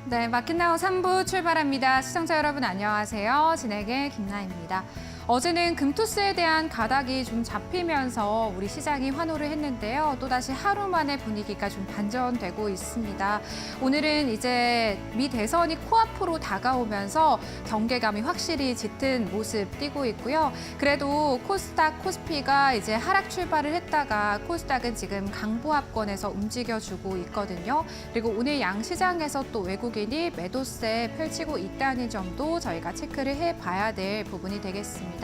네, 마켓나우 3부 출발합니다. 시청자 여러분 안녕하세요. 진행의 김나입니다. 어제는 금투스에 대한 가닥이 좀 잡히면서 우리 시장이 환호를 했는데요. 또다시 하루 만에 분위기가 좀 반전되고 있습니다. 오늘은 이제 미 대선이 코앞으로 다가오면서 경계감이 확실히 짙은 모습 띄고 있고요. 그래도 코스닥, 코스피가 이제 하락 출발을 했다가 코스닥은 지금 강보합권에서 움직여주고 있거든요. 그리고 오늘 양시장에서 또 외국인이 매도세 펼치고 있다는 점도 저희가 체크를 해봐야 될 부분이 되겠습니다.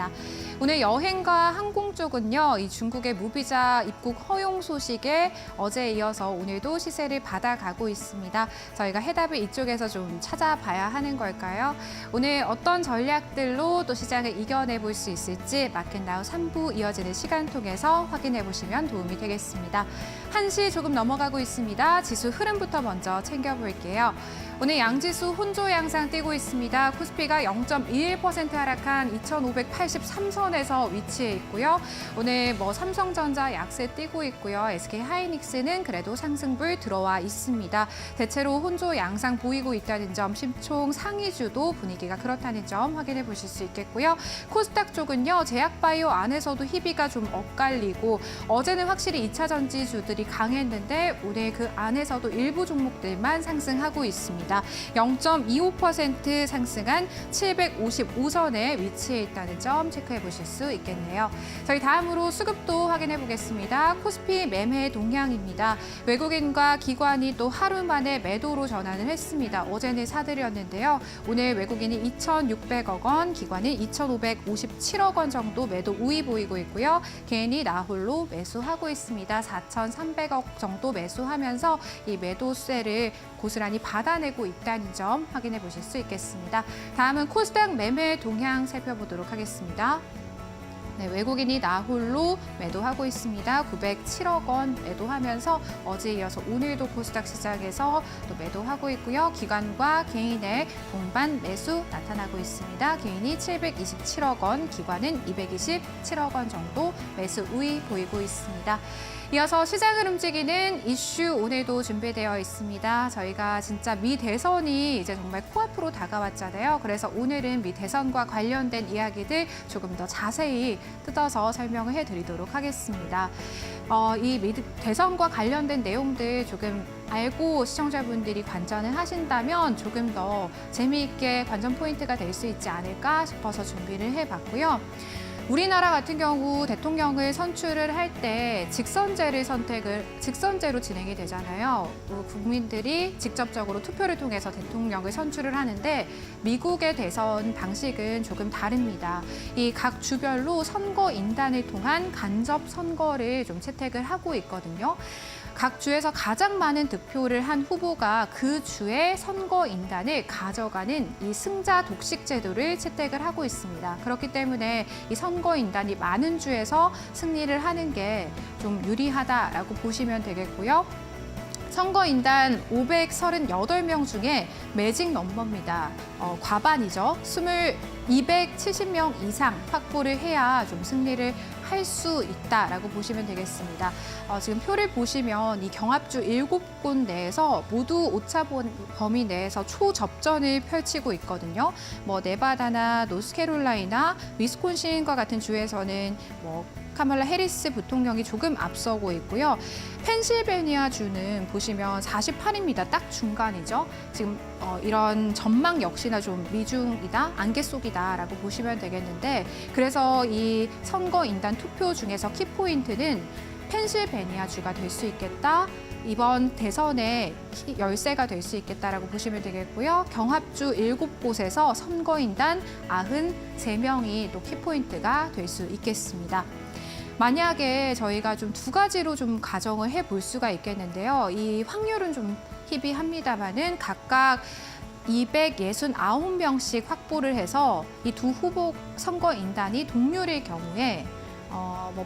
오늘 여행과 항공 쪽은요, 이 중국의 무비자 입국 허용 소식에 어제에 이어서 오늘도 시세를 받아가고 있습니다. 저희가 해답을 이쪽에서 좀 찾아봐야 하는 걸까요? 오늘 어떤 전략들로 또 시장을 이겨내 볼 수 있을지 마켓나우 3부 이어지는 시간 통해서 확인해 보시면 도움이 되겠습니다. 1시 조금 넘어가고 있습니다. 지수 흐름부터 먼저 챙겨볼게요. 오늘 양지수 혼조 양상 띄고 있습니다. 코스피가 0.21% 하락한 2,583선에서 위치해 있고요. 오늘 삼성전자 약세 띄고 있고요. SK하이닉스는 그래도 상승불 들어와 있습니다. 대체로 혼조 양상 보이고 있다는 점, 심총 상위주도 분위기가 그렇다는 점 확인해 보실 수 있겠고요. 코스닥 쪽은요, 제약바이오 안에서도 희비가 좀 엇갈리고 어제는 확실히 2차 전지주들이 강했는데 오늘 그 안에서도 일부 종목들만 상승하고 있습니다. 0.25% 상승한 755선에 위치해 있다는 점 체크해 보실 수 있겠네요. 저희 다음으로 수급도 확인해 보겠습니다. 코스피 매매 동향입니다. 외국인과 기관이 또 하루 만에 매도로 전환을 했습니다. 어제는 사들였는데요. 오늘 외국인이 2,600억 원, 기관은 2,557억 원 정도 매도 우위 보이고 있고요. 개인이 나홀로 매수하고 있습니다. 4,300억 정도 매수하면서 이 매도세를 고스란히 받아내고 있다는 점 확인해 보실 수 있겠습니다. 다음은 코스닥 매매 동향 살펴보도록 하겠습니다. 네, 외국인이 나홀로 매도하고 있습니다. 907억 원 매도하면서 어제 이어서 오늘도 코스닥 시장에서 또 매도하고 있고요. 기관과 개인의 동반 매수 나타나고 있습니다. 개인이 727억 원, 기관은 227억 원 정도 매수 우위 보이고 있습니다. 이어서 시장을 움직이는 이슈 오늘도 준비되어 있습니다. 저희가 진짜 미 대선이 이제 정말 코앞으로 다가왔잖아요. 그래서 오늘은 미 대선과 관련된 이야기들 조금 더 자세히 뜯어서 설명을 해드리도록 하겠습니다. 이 미 대선과 관련된 내용들 조금 알고 시청자분들이 관전을 하신다면 조금 더 재미있게 관전 포인트가 될 수 있지 않을까 싶어서 준비를 해봤고요. 우리나라 같은 경우 대통령을 선출을 할 때 직선제로 진행이 되잖아요. 국민들이 직접적으로 투표를 통해서 대통령을 선출을 하는데 미국의 대선 방식은 조금 다릅니다. 이 각 주별로 선거인단을 통한 간접 선거를 좀 채택을 하고 있거든요. 각 주에서 가장 많은 득표를 한 후보가 그 주의 선거인단을 가져가는 이 승자 독식 제도를 채택을 하고 있습니다. 그렇기 때문에 이 선거인단이 많은 주에서 승리를 하는 게 좀 유리하다라고 보시면 되겠고요. 선거인단 538명 중에 매직 넘버입니다. 과반이죠. 270명 이상 확보를 해야 좀 승리를 할 수 있다라고 보시면 되겠습니다. 지금 표를 보시면 이 경합주 7곳 내에서 모두 오차 범위 내에서 초접전을 펼치고 있거든요. 네바다나 노스캐롤라이나 위스콘신과 같은 주에서는 카멀라 해리스 부통령이 조금 앞서고 있고요. 펜실베니아 주는 보시면 48입니다. 딱 중간이죠. 지금 이런 전망 역시나 좀 미중이다, 안개 속이다라고 보시면 되겠는데 그래서 이 선거인단 투표 중에서 키포인트는 펜실베니아 주가 될 수 있겠다. 이번 대선의 열세가 될 수 있겠다라고 보시면 되겠고요. 경합주 7곳에서 선거인단 93명이 또 키포인트가 될 수 있겠습니다. 만약에 저희가 좀 두 가지로 좀 가정을 해볼 수가 있겠는데요. 이 확률은 좀 희비합니다만은 각각 269명씩 확보를 해서 이 두 후보 선거인단이 동률일 경우에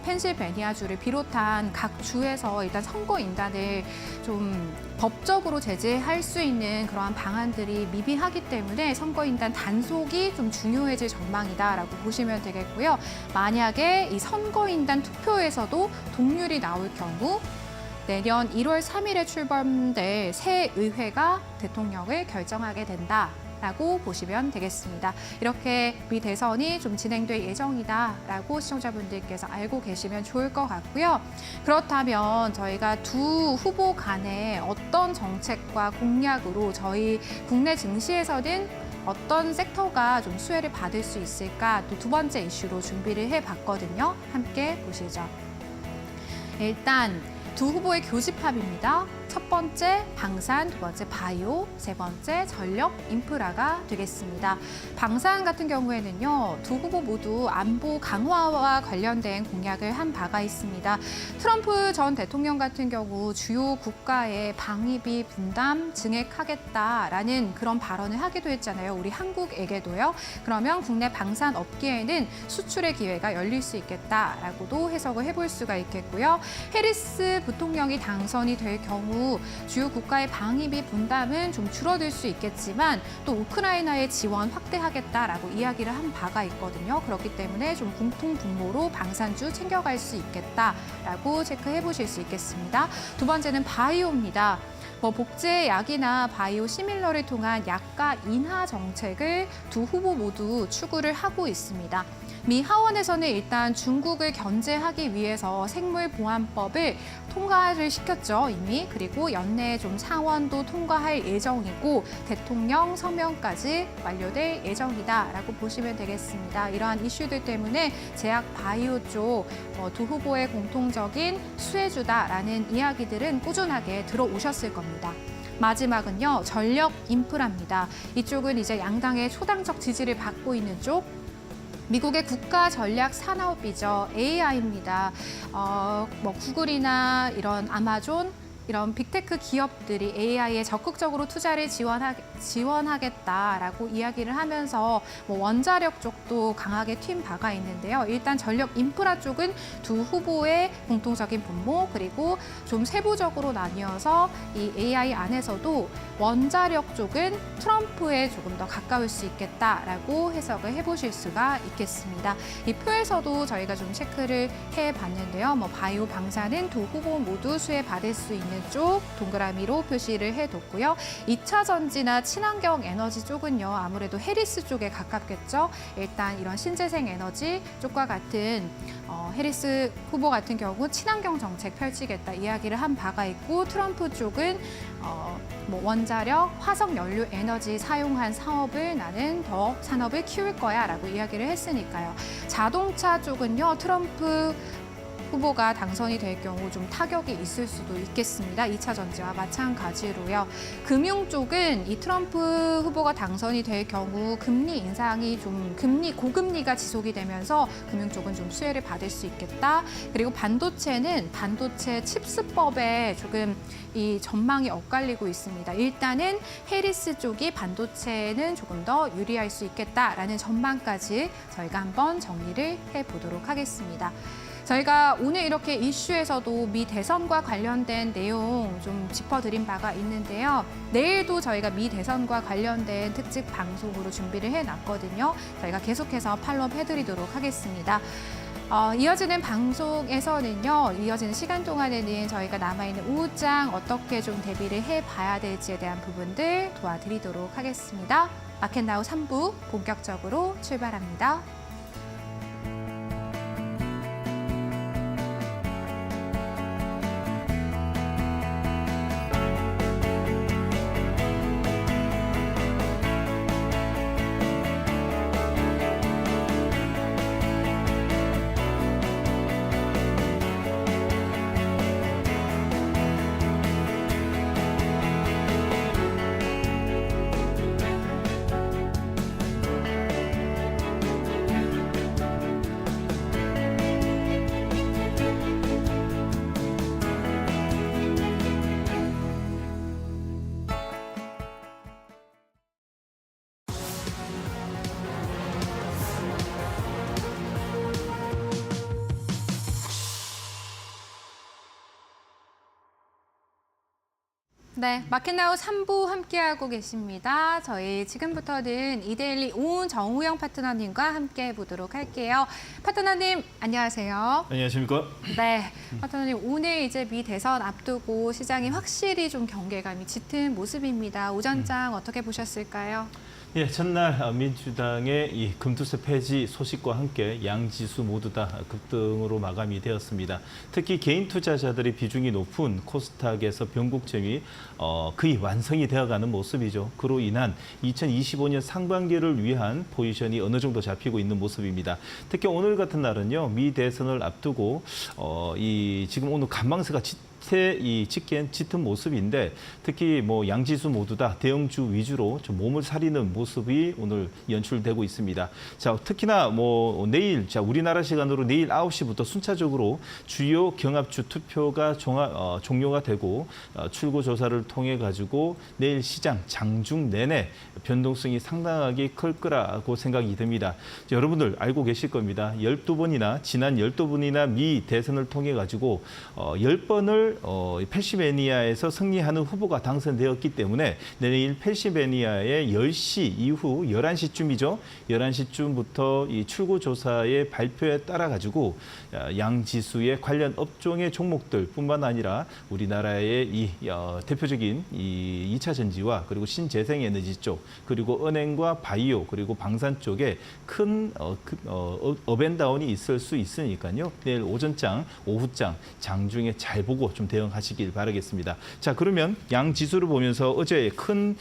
펜실베니아주를 비롯한 각 주에서 일단 선거인단을 좀 법적으로 제재할 수 있는 그러한 방안들이 미비하기 때문에 선거인단 단속이 좀 중요해질 전망이다라고 보시면 되겠고요. 만약에 이 선거인단 투표에서도 동률이 나올 경우 내년 1월 3일에 출범될 새 의회가 대통령을 결정하게 된다라고 보시면 되겠습니다. 이렇게 미 대선이 좀 진행될 예정이다라고 시청자분들께서 알고 계시면 좋을 것 같고요. 그렇다면 저희가 두 후보 간에 어떤 정책과 공약으로 저희 국내 증시에서는 어떤 섹터가 좀 수혜를 받을 수 있을까 또 두 번째 이슈로 준비를 해봤거든요. 함께 보시죠. 일단 두 후보의 교집합입니다. 첫 번째 방산, 두 번째 바이오, 세 번째 전력 인프라가 되겠습니다. 방산 같은 경우에는요, 두 후보 모두 안보 강화와 관련된 공약을 한 바가 있습니다. 트럼프 전 대통령 같은 경우 주요 국가의 방위비 분담 증액하겠다라는 그런 발언을 하기도 했잖아요. 우리 한국에게도요. 그러면 국내 방산 업계에는 수출의 기회가 열릴 수 있겠다라고도 해석을 해볼 수가 있겠고요. 해리스 부통령이 당선이 될 경우 주요 국가의 방위비 분담은 좀 줄어들 수 있겠지만 또 우크라이나의 지원 확대하겠다라고 이야기를 한 바가 있거든요. 그렇기 때문에 좀 공통 분모로 방산주 챙겨갈 수 있겠다라고 체크해 보실 수 있겠습니다. 두 번째는 바이오입니다. 복제 약이나 바이오 시밀러를 통한 약가 인하 정책을 두 후보 모두 추구를 하고 있습니다. 미 하원에서는 일단 중국을 견제하기 위해서 생물보안법을 통과를 시켰죠, 이미. 그리고 연내에 좀 상원도 통과할 예정이고 대통령 서명까지 완료될 예정이다라고 보시면 되겠습니다. 이러한 이슈들 때문에 제약 바이오 쪽 두 후보의 공통적인 수혜주다라는 이야기들은 꾸준하게 들어오셨을 겁니다. 마지막은요, 전력 인프라입니다. 이쪽은 이제 양당의 초당적 지지를 받고 있는 쪽. 미국의 국가 전략 산업이죠. AI입니다. 구글이나 이런 아마존, 이런 빅테크 기업들이 AI에 적극적으로 투자를 지원하겠다라고 이야기를 하면서 원자력 쪽도 강하게 튄 바가 있는데요. 일단 전력 인프라 쪽은 두 후보의 공통적인 분모, 그리고 좀 세부적으로 나뉘어서 이 AI 안에서도 원자력 쪽은 트럼프에 조금 더 가까울 수 있겠다라고 해석을 해보실 수가 있겠습니다. 이 표에서도 저희가 좀 체크를 해봤는데요. 바이오 방사는 두 후보 모두 수혜받을 수 있는 쪽 동그라미로 표시를 해뒀고요. 2차 전지나 친환경 에너지 쪽은요, 아무래도 해리스 쪽에 가깝겠죠. 일단 이런 신재생 에너지 쪽과 같은 해리스 후보 같은 경우 친환경 정책 펼치겠다 이야기를 한 바가 있고, 트럼프 쪽은 원자력, 화석 연료 에너지 사용한 사업을 나는 더 산업을 키울 거야라고 이야기를 했으니까요. 자동차 쪽은요, 트럼프 후보가 당선이 될 경우 좀 타격이 있을 수도 있겠습니다. 2차 전지와 마찬가지로요. 금융 쪽은 이 트럼프 후보가 당선이 될 경우 금리 인상이 고금리가 지속이 되면서 금융 쪽은 좀 수혜를 받을 수 있겠다. 그리고 반도체는 반도체 칩스법에 조금 이 전망이 엇갈리고 있습니다. 일단은 해리스 쪽이 반도체는 조금 더 유리할 수 있겠다라는 전망까지 저희가 한번 정리를 해보도록 하겠습니다. 저희가 오늘 이렇게 이슈에서도 미 대선과 관련된 내용 좀 짚어드린 바가 있는데요. 내일도 저희가 미 대선과 관련된 특집 방송으로 준비를 해놨거든요. 저희가 계속해서 팔로우 해드리도록 하겠습니다. 이어지는 방송에서는요, 이어지는 시간 동안에는 저희가 남아있는 오후장 어떻게 좀 대비를 해봐야 될지에 대한 부분들 도와드리도록 하겠습니다. 마켓나우 3부 본격적으로 출발합니다. 네, 마켓나우 3부 함께하고 계십니다. 저희 지금부터는 이데일리 오은 정우영 파트너님과 함께 해보도록 할게요. 파트너님, 안녕하세요. 안녕하십니까? 네, 파트너님, 오늘 이제 미 대선 앞두고 시장이 확실히 좀 경계감이 짙은 모습입니다. 오전장 어떻게 보셨을까요? 예, 첫날 민주당의 이 금투세 폐지 소식과 함께 양지수 모두 다 급등으로 마감이 되었습니다. 특히 개인 투자자들의 비중이 높은 코스닥에서 변곡점이 거의 완성이 되어가는 모습이죠. 그로 인한 2025년 상반기를 위한 포지션이 어느 정도 잡히고 있는 모습입니다. 특히 오늘 같은 날은요, 미 대선을 앞두고 지금 오늘 간망세가 짙게 짙은 모습인데 특히 뭐 양지수 모두 다 대형주 위주로 좀 몸을 사리는 모습이 오늘 연출되고 있습니다. 자, 특히나 뭐 내일 우리나라 시간으로 내일 9시부터 순차적으로 주요 경합주 투표가 종료가 되고 출구 조사를 통해 가지고 내일 시장 장중 내내 변동성이 상당하게 클 거라고 생각이 듭니다. 자, 여러분들 알고 계실 겁니다. 지난 12번이나 미 대선을 통해 가지고 10번을 펜실베니아에서 승리하는 후보가 당선되었기 때문에 내일 펜실베니아의 10시 이후 11시쯤이죠. 11시쯤부터 이 출구조사의 발표에 따라 가지고 양지수의 관련 업종의 종목들뿐만 아니라 우리나라의 대표적인 이 2차 전지와 그리고 신재생에너지 쪽 그리고 은행과 바이오 그리고 방산 쪽에 큰 업앤다운이 있을 수 있으니까요. 내일 오전장, 오후장, 장중에 잘 보고 좀 대응하시길 바라겠습니다. 자, 그러면 양 지수를 보면서 어제 큰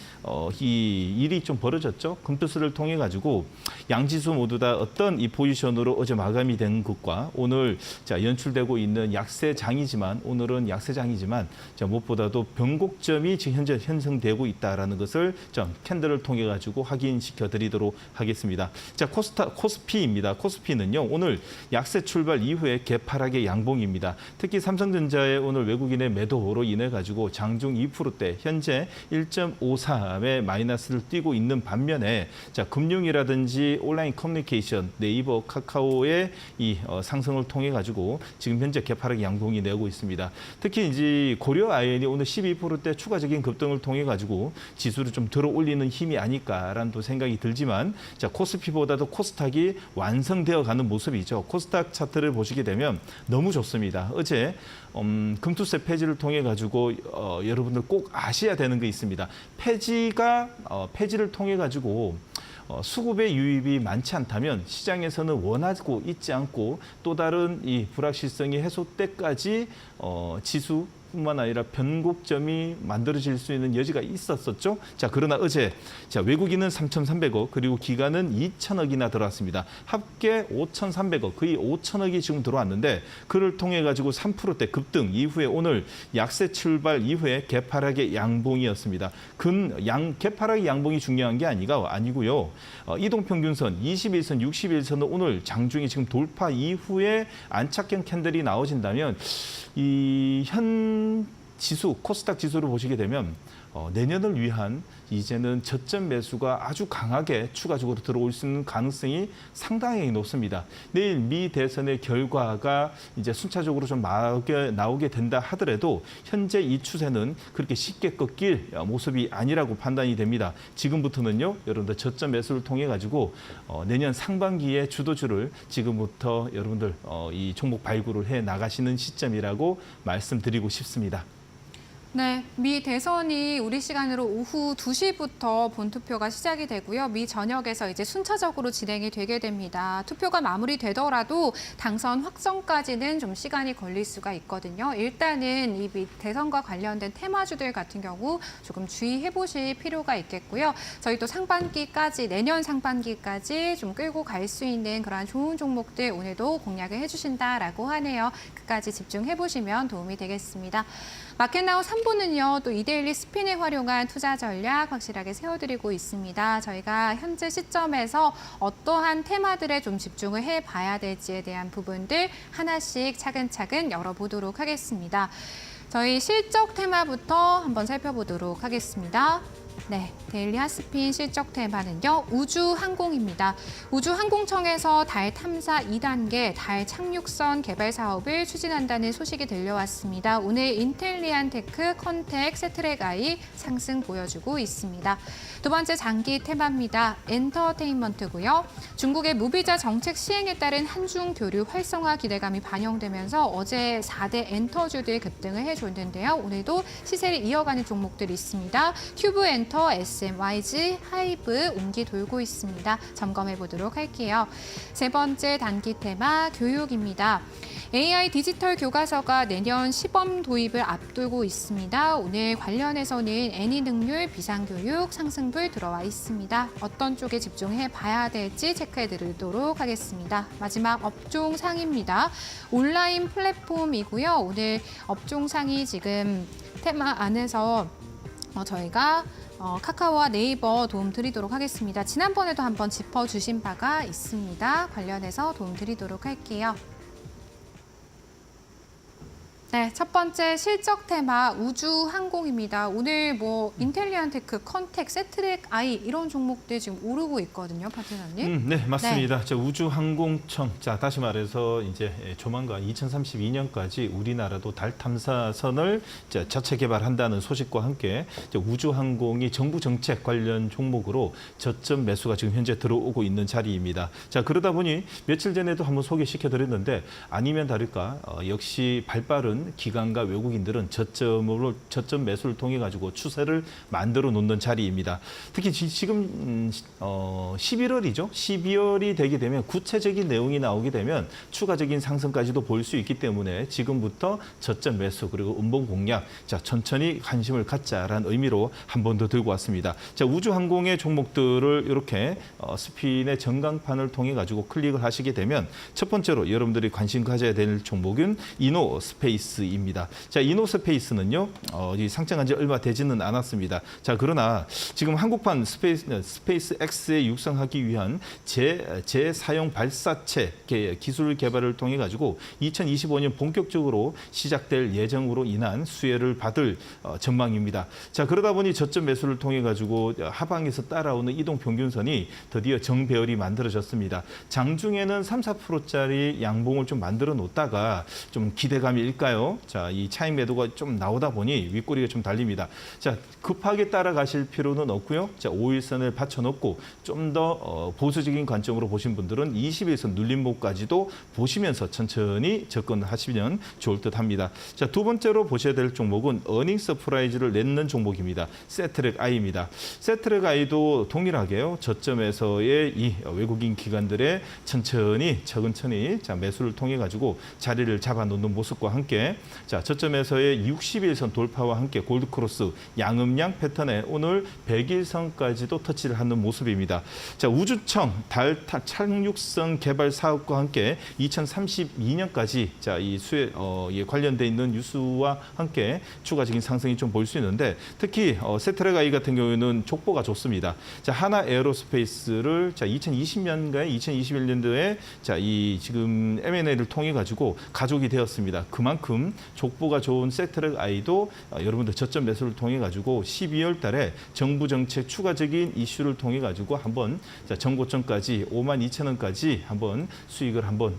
이 일이 좀 벌어졌죠. 금투스를 통해 가지고 양 지수 모두 다 어떤 이 포지션으로 어제 마감이 된 것과 오늘 연출되고 있는 약세장이지만 오늘은 약세장이지만 무엇보다도 변곡점이 지금 현재 형성되고 있다라는 것을 좀 캔들을 통해 가지고 확인시켜 드리도록 하겠습니다. 자, 코스피입니다. 코스피는요 오늘 약세 출발 이후에 개파락의 양봉입니다. 특히 삼성전자의 오늘 외국인의 매도로 인해 가지고 장중 2%대 현재 1.53의 마이너스를 띄고 있는 반면에 금융이라든지 온라인 커뮤니케이션, 네이버, 카카오의 이 상승을 통해 가지고 지금 현재 개파락 양봉이 내고 있습니다. 특히 이제 고려 아이언이 오늘 12%대 추가적인 급등을 통해 가지고 지수를 좀 들어 올리는 힘이 아닐까라는 또 생각이 들지만 코스피보다도 코스닥이 완성되어 가는 모습이죠. 코스닥 차트를 보시게 되면 너무 좋습니다. 어제 금투세 폐지를 통해 가지고 여러분들 꼭 아셔야 되는 게 있습니다. 폐지를 통해 가지고 수급의 유입이 많지 않다면 시장에서는 원하고 있지 않고 또 다른 이 불확실성이 해소 때까지 지수 뿐만 아니라 변곡점이 만들어질 수 있는 여지가 있었었죠. 자, 그러나 어제 외국인은 3,300억 그리고 기관은 2,000억이나 들어왔습니다. 합계 5,300억 거의 5,000억이 지금 들어왔는데 그를 통해 가지고 3%대 급등 이후에 오늘 약세 출발 이후에 개파락의 양봉이었습니다. 개파락의 양봉이 중요한 게 아니고요. 이동평균선 21선, 61선은 오늘 장중에 지금 돌파 이후에 안착형 캔들이 나오진다면 이 현 지수, 코스닥 지수를 보시게 되면 내년을 위한 이제는 저점 매수가 아주 강하게 추가적으로 들어올 수 있는 가능성이 상당히 높습니다. 내일 미 대선의 결과가 이제 순차적으로 좀 나오게 된다 하더라도 현재 이 추세는 그렇게 쉽게 꺾일 모습이 아니라고 판단이 됩니다. 지금부터는요, 여러분들 저점 매수를 통해 가지고 내년 상반기에 주도주를 지금부터 여러분들 이 종목 발굴을 해 나가시는 시점이라고 말씀드리고 싶습니다. 네, 미 대선이 우리 시간으로 오후 2시부터 본투표가 시작이 되고요. 미 전역에서 이제 순차적으로 진행이 되게 됩니다. 투표가 마무리되더라도 당선 확정까지는 좀 시간이 걸릴 수가 있거든요. 일단은 이 미 대선과 관련된 테마주들 같은 경우 조금 주의해 보실 필요가 있겠고요. 저희 또 내년 상반기까지 좀 끌고 갈 수 있는 그러한 좋은 종목들 오늘도 공략을 해주신다라고 하네요. 끝까지 집중해 보시면 도움이 되겠습니다. 마켓나우 3부는요, 또 이데일리 스핀을 활용한 투자 전략 확실하게 세워드리고 있습니다. 저희가 현재 시점에서 어떠한 테마들에 좀 집중을 해봐야 될지에 대한 부분들 하나씩 차근차근 열어보도록 하겠습니다. 저희 실적 테마부터 한번 살펴보도록 하겠습니다. 네, 데일리 핫스핀 실적 테마는요, 우주항공입니다. 우주항공청에서 달 탐사 2단계 달 착륙선 개발 사업을 추진한다는 소식이 들려왔습니다. 오늘 인텔리안테크, 컨텍, 세트랙I 상승 보여주고 있습니다. 두 번째 장기 테마입니다. 엔터테인먼트고요. 중국의 무비자 정책 시행에 따른 한중 교류 활성화 기대감이 반영되면서 어제 4대 엔터주들 급등을 해줬는데요. 오늘도 시세를 이어가는 종목들이 있습니다. 큐브 엔터, SMYG, 하이브 온기 돌고 있습니다. 점검해 보도록 할게요. 세 번째 단기 테마 교육입니다. AI 디지털 교과서가 내년 시범 도입을 앞두고 있습니다. 오늘 관련해서는 애니 능률, 비상교육, 상승불 들어와 있습니다. 어떤 쪽에 집중해 봐야 될지 체크해 드리도록 하겠습니다. 마지막 업종 상입니다. 온라인 플랫폼이고요. 오늘 업종 상이 지금 테마 안에서 저희가 카카오와 네이버 도움 드리도록 하겠습니다. 지난번에도 한번 짚어주신 바가 있습니다. 관련해서 도움 드리도록 할게요. 네, 첫 번째 실적 테마 우주항공입니다. 오늘 인텔리안테크, 컨텍, 세트랙I 이런 종목들 지금 오르고 있거든요, 파트너님. 네, 맞습니다. 네. 우주항공청, 다시 말해서 이제 조만간 2032년까지 우리나라도 달 탐사선을 자체 개발한다는 소식과 함께 우주항공이 정부 정책 관련 종목으로 저점 매수가 지금 현재 들어오고 있는 자리입니다. 그러다 보니 며칠 전에도 한번 소개시켜드렸는데 아니면 다를까 역시 발빠른 기관과 외국인들은 저점 매수를 통해 가지고 추세를 만들어 놓는 자리입니다. 특히 지금 11월이죠. 12월이 되게 되면 구체적인 내용이 나오게 되면 추가적인 상승까지도 볼 수 있기 때문에 지금부터 저점 매수 그리고 음봉 공략 천천히 관심을 갖자라는 의미로 한 번 더 들고 왔습니다. 우주항공의 종목들을 이렇게 스핀의 전광판을 통해 가지고 클릭을 하시게 되면 첫 번째로 여러분들이 관심 가져야 될 종목은 이노스페이스입니다. 이노스페이스는요, 상장한 지 얼마 되지는 않았습니다. 그러나 지금 한국판 스페이스 X에 육성하기 위한 재사용 발사체 기술 개발을 통해 가지고 2025년 본격적으로 시작될 예정으로 인한 수혜를 받을 전망입니다. 그러다 보니 저점 매수를 통해 가지고 하방에서 따라오는 이동 평균선이 드디어 정배열이 만들어졌습니다. 장중에는 3, 4%짜리 양봉을 좀 만들어 놓다가 좀 기대감일까요? 이 차익 매도가 좀 나오다 보니 윗꼬리가 좀 달립니다. 급하게 따라가실 필요는 없고요. 5일선을 받쳐놓고 좀 더 보수적인 관점으로 보신 분들은 21선 눌림목까지도 보시면서 천천히 접근하시면 좋을 듯합니다. 두 번째로 보셔야 될 종목은 어닝 서프라이즈를 내는 종목입니다. 세트랙I입니다. 세트랙I도 동일하게요. 저점에서의 이 외국인 기관들의 차근히 매수를 통해 가지고 자리를 잡아놓는 모습과 함께 저점에서의 60일선 돌파와 함께 골드크로스 양음양 패턴에 오늘 100일선까지도 터치를 하는 모습입니다. 우주청 달 착륙선 개발 사업과 함께 2032년까지 이 수에 관련돼 있는 뉴스와 함께 추가적인 상승이 좀 보일 수 있는데 특히 세트랙I 같은 경우에는 족보가 좋습니다. 하나 에어로스페이스를 2020년가에 2021년도에 이 지금 M&A를 통해 가지고 가족이 되었습니다. 그만큼 족보가 좋은 세트랙I도 여러분들 저점 매수를 통해 가지고 12월 달에 정부 정책 추가적인 이슈를 통해 가지고 한번 정고점까지 52,000원까지 한번 수익을 한번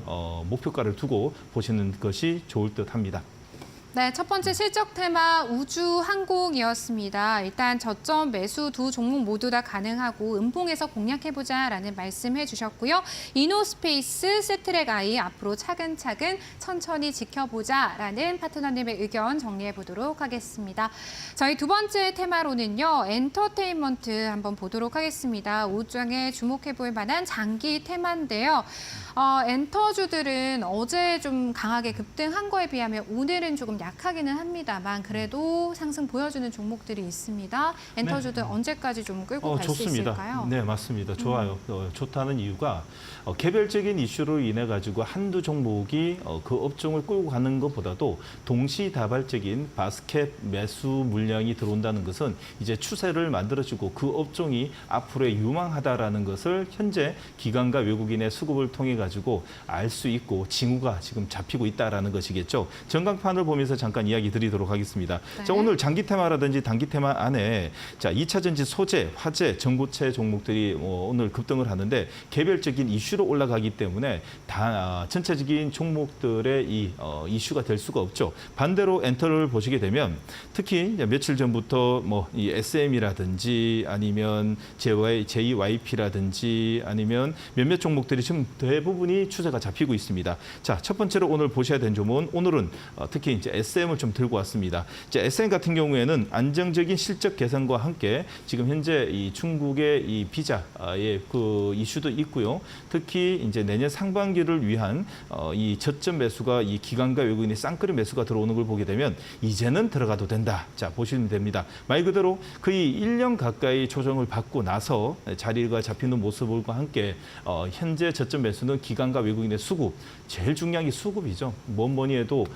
목표가를 두고 보시는 것이 좋을 듯합니다. 네, 첫 번째 실적 테마 우주항공이었습니다. 일단 저점 매수 두 종목 모두 다 가능하고 음봉에서 공략해보자라는 말씀해 주셨고요. 이노스페이스, 세트랙I 앞으로 차근차근 천천히 지켜보자라는 파트너님의 의견 정리해 보도록 하겠습니다. 저희 두 번째 테마로는요. 엔터테인먼트 한번 보도록 하겠습니다. 오중에 주목해 볼 만한 장기 테마인데요. 엔터주들은 어제 좀 강하게 급등한 거에 비하면 오늘은 조금 약하기는 합니다만 그래도 상승 보여주는 종목들이 있습니다. 엔터주들 네. 언제까지 좀 끌고 갈 수 있을까요? 네, 맞습니다. 좋아요. 좋다는 이유가 개별적인 이슈로 인해 가지고 한두 종목이 그 업종을 끌고 가는 것보다도 동시다발적인 바스켓 매수 물량이 들어온다는 것은 이제 추세를 만들어주고 그 업종이 앞으로의 유망하다라는 것을 현재 기관과 외국인의 수급을 통해 가지고 알 수 있고 징후가 지금 잡히고 있다라는 것이겠죠. 전광판을 보면서 관련해서 잠깐 이야기 드리도록 하겠습니다. 네. 자, 오늘 장기 테마라든지 단기 테마 안에 자, 2차 전지 소재, 화재, 전고체 종목들이 오늘 급등을 하는데 개별적인 이슈로 올라가기 때문에 전체적인 종목들의 이슈가 될 수가 없죠. 반대로 엔터를 보시게 되면 특히 이제 며칠 전부터 이 SM이라든지 아니면 JYP라든지 아니면 몇몇 종목들이 지금 대부분이 추세가 잡히고 있습니다. 자, 첫 번째로 오늘 보셔야 되는 종목은 오늘은 특히 이제 SM을 좀 들고 왔습니다. 이제 SM 같은 경우에는 안정적인 실적 개선과 함께 지금 현재 이 중국의 이 비자의 그 이슈도 있고요. 특히 이제 내년 상반기를 위한 이 저점 매수가 이 기관과 외국인의 쌍끌이 매수가 들어오는 걸 보게 되면 이제는 들어가도 된다. 자, 보시면 됩니다. 말 그대로 거의 1년 가까이 조정을 받고 나서 자리가 잡히는 모습과 함께 현재 저점 매수는 기관과 외국인의 수급, 제일 중요한 게 수급이죠. 뭐니 해도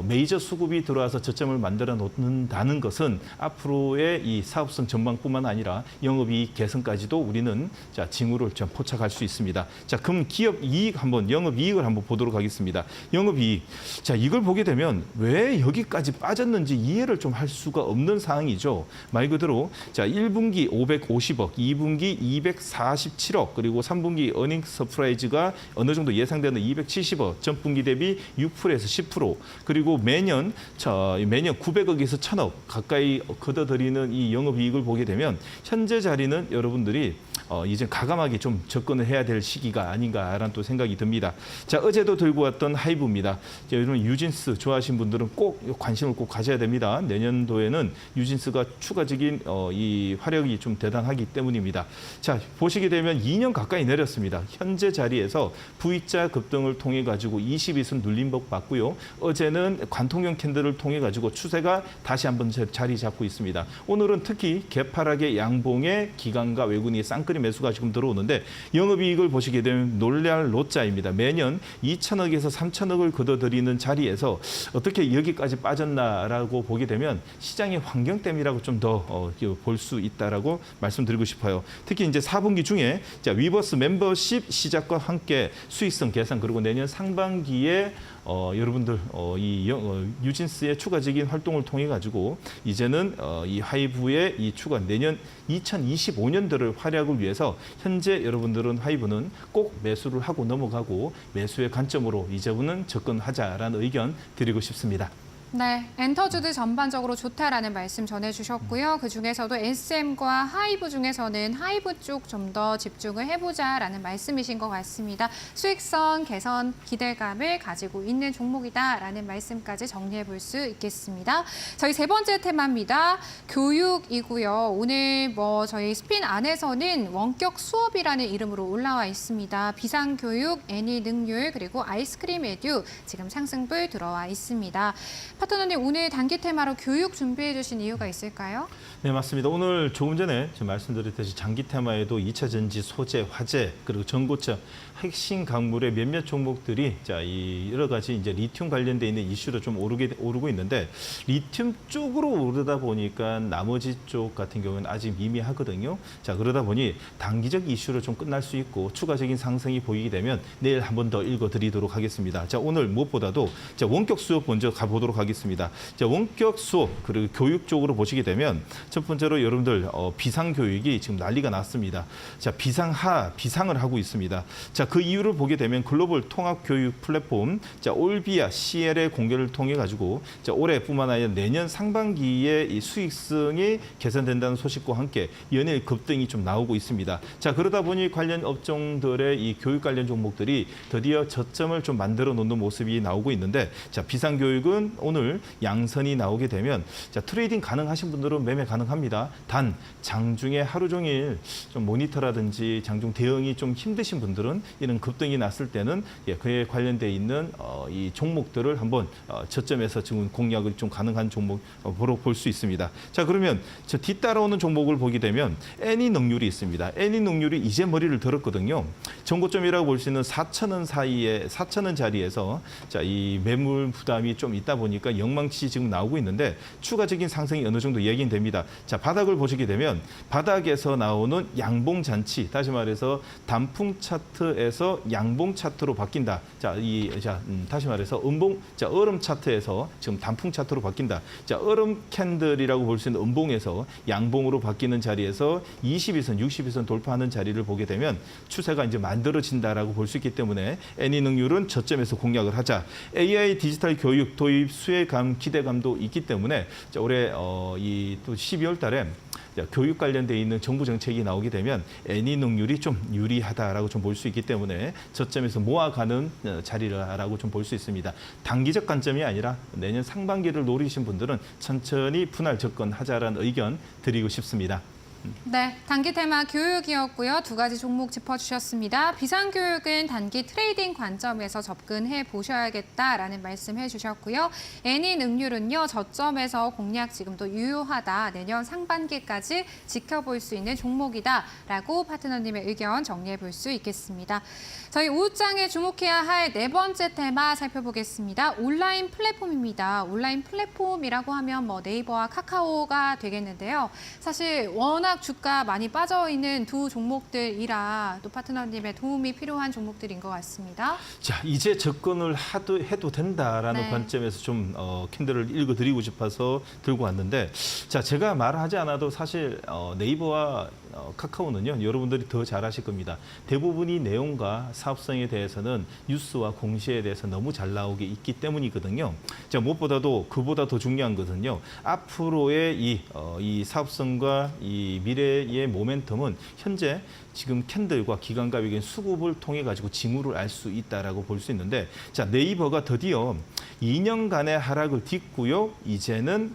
메이저 수급이 들어와서 저점을 만들어 놓는다는 것은 앞으로의 이 사업성 전망뿐만 아니라 영업이익 개선까지도 우리는 자, 징후를 좀 포착할 수 있습니다. 자, 그럼 기업 이익 영업이익을 한번 보도록 하겠습니다. 영업이익. 자, 이걸 보게 되면 왜 여기까지 빠졌는지 이해를 좀 할 수가 없는 상황이죠. 말 그대로 자, 1분기 550억, 2분기 247억, 그리고 3분기 어닝 서프라이즈가 어느 정도 예상되는 270억, 전분기 대비 6%에서 10%, 그리고 매년 900억에서 1000억 가까이 걷어들이는 이 영업이익을 보게 되면 현재 자리는 여러분들이 이제 가감하게 좀 접근을 해야 될 시기가 아닌가라는 또 생각이 듭니다. 자, 어제도 들고 왔던 하이브입니다. 자, 여러분 유진스 좋아하시는 분들은 꼭 관심을 꼭 가져야 됩니다. 내년도에는 유진스가 추가적인 이 화력이 좀 대단하기 때문입니다. 자, 보시게 되면 2년 가까이 내렸습니다. 현재 자리에서 V자 급등을 통해 가지고 22선 눌림목 받고요. 어제는 관통형 캔들을 통해 가지고 추세가 다시 한번 자리 잡고 있습니다. 오늘은 특히 개파락의 양봉에 기관과 외국인이 쌍끌이 매수가 지금 들어오는데 영업이익을 보시게 되면 놀랄 노자입니다. 매년 2천억에서 3천억을 걷어들이는 자리에서 어떻게 여기까지 빠졌나라고 보게 되면 시장의 환경 때문이라고 좀 더 볼 수 있다라고 말씀드리고 싶어요. 특히 이제 4분기 중에 자, 위버스 멤버십 시작과 함께 수익성 개선 그리고 내년 상반기에 여러분들 유진스의 추가적인 활동을 통해 가지고 이제는 이 하이브의 이 추가 내년 2025년도를 활약을 위해서 현재 여러분들은 하이브는 꼭 매수를 하고 넘어가고 매수의 관점으로 이제부터는 접근하자라는 의견 드리고 싶습니다. 네, 엔터주들 전반적으로 좋다라는 말씀 전해주셨고요. 그중에서도 SM과 하이브 중에서는 하이브 쪽 좀 더 집중을 해보자라는 말씀이신 것 같습니다. 수익성 개선 기대감을 가지고 있는 종목이다라는 말씀까지 정리해 볼 수 있겠습니다. 저희 세 번째 테마입니다. 교육이고요. 오늘 저희 스핀 안에서는 원격 수업이라는 이름으로 올라와 있습니다. 비상교육, 애니능률, 그리고 아이스크림 에듀 지금 상승불 들어와 있습니다. 파트너님, 오늘 단기 테마로 교육 준비해 주신 이유가 있을까요? 네, 맞습니다. 오늘 조금 전에 제가 말씀드렸듯이 장기 테마에도 2차 전지, 소재, 화재, 그리고 전고체 핵심 강물의 몇몇 종목들이 이 여러 가지 이제 리튬 관련돼 있는 이슈로 좀 오르고 있는데 리튬 쪽으로 오르다 보니까 나머지 쪽 같은 경우는 아직 미미하거든요. 자, 그러다 보니 단기적 이슈로 좀 끝날 수 있고 추가적인 상승이 보이게 되면 내일 한 번 더 읽어드리도록 하겠습니다. 자, 오늘 무엇보다도 원격 수업 먼저 가보도록 하겠습니다. 자, 원격 수업 그리고 교육 쪽으로 보시게 되면 첫 번째로 여러분들 비상 교육이 지금 난리가 났습니다. 자, 비상을 하고 있습니다. 자, 그 이유를 보게 되면 글로벌 통합 교육 플랫폼 올비아 CL의 공개를 통해 가지고 올해뿐만 아니라 내년 상반기에 이 수익성이 개선된다는 소식과 함께 연일 급등이 좀 나오고 있습니다. 자, 그러다 보니 관련 업종들의 이 교육 관련 종목들이 드디어 저점을 좀 만들어 놓는 모습이 나오고 있는데 자, 비상 교육은 오늘 양선이 나오게 되면 트레이딩 가능하신 분들은 매매 가능합니다. 단 장중에 하루 종일 좀 모니터라든지 장중 대응이 좀 힘드신 분들은 이런 급등이 났을 때는 그에 관련돼 있는 이 종목들을 한번 저점에서 지금 공략을 좀 가능한 종목으로 볼 수 있습니다. 자, 그러면 뒤따라오는 종목을 보게 되면 애니능률이 있습니다. 애니능률이 이제 머리를 들었거든요. 정고점이라고 볼 수 있는 4,000원 사이에 4,000원 자리에서 이 매물 부담이 좀 있다 보니까 보니까 영망치 지금 나오고 있는데 추가적인 상승이 어느 정도 예견 됩니다. 자, 바닥을 보시게 되면 바닥에서 나오는 양봉 잔치, 다시 말해서 단풍 차트에서 양봉 차트로 바뀐다. 자, 다시 말해서 얼음 차트에서 지금 단풍 차트로 바뀐다. 자, 얼음 캔들이라고 볼 수 있는 음봉에서 양봉으로 바뀌는 자리에서 22선, 60선 돌파하는 자리를 보게 되면 추세가 이제 만들어진다라고 볼 수 있기 때문에 애니능률은 저점에서 공략을 하자. AI 디지털 교육 도입 수혜감 기대감도 있기 때문에 자, 올해 또 12월 달에 교육 관련돼 있는 정부 정책이 나오게 되면 애니능률이 좀 유리하다라고 좀 볼 수 있기 때문에 저점에서 모아가는 자리라고 좀 볼 수 있습니다. 단기적 관점이 아니라 내년 상반기를 노리신 분들은 천천히 분할 접근하자라는 의견 드리고 싶습니다. 네, 단기 테마 교육이었고요. 두 가지 종목 짚어주셨습니다. 비상교육은 단기 트레이딩 관점에서 접근해 보셔야겠다라는 말씀해 주셨고요. 애니능률은요, 저점에서 공략 지금도 유효하다. 내년 상반기까지 지켜볼 수 있는 종목이다라고 파트너님의 의견 정리해 볼 수 있겠습니다. 저희 오후장에 주목해야 할 네 번째 테마 살펴보겠습니다. 온라인 플랫폼입니다. 온라인 플랫폼이라고 하면 네이버와 카카오가 되겠는데요. 사실 워낙 주가 많이 빠져 있는 두 종목들이라 또 파트너님의 도움이 필요한 종목들인 것 같습니다. 자, 이제 접근을 해도 된다라는 네. 관점에서 좀 캔들을 읽어드리고 싶어서 들고 왔는데, 자, 제가 말하지 않아도 사실 네이버와 카카오는요, 여러분들이 더 잘 아실 겁니다. 대부분이 내용과 사업성에 대해서는 뉴스와 공시에 대해서 너무 잘 나오게 있기 때문이거든요. 자, 무엇보다도 그보다 더 중요한 것은요, 앞으로의 이 사업성과 이 미래의 모멘텀은 현재 지금 캔들과 기관가격의 수급을 통해 가지고 징후를 알 수 있다라고 볼 수 있는데, 자, 네이버가 드디어 2년간의 하락을 딛고요, 이제는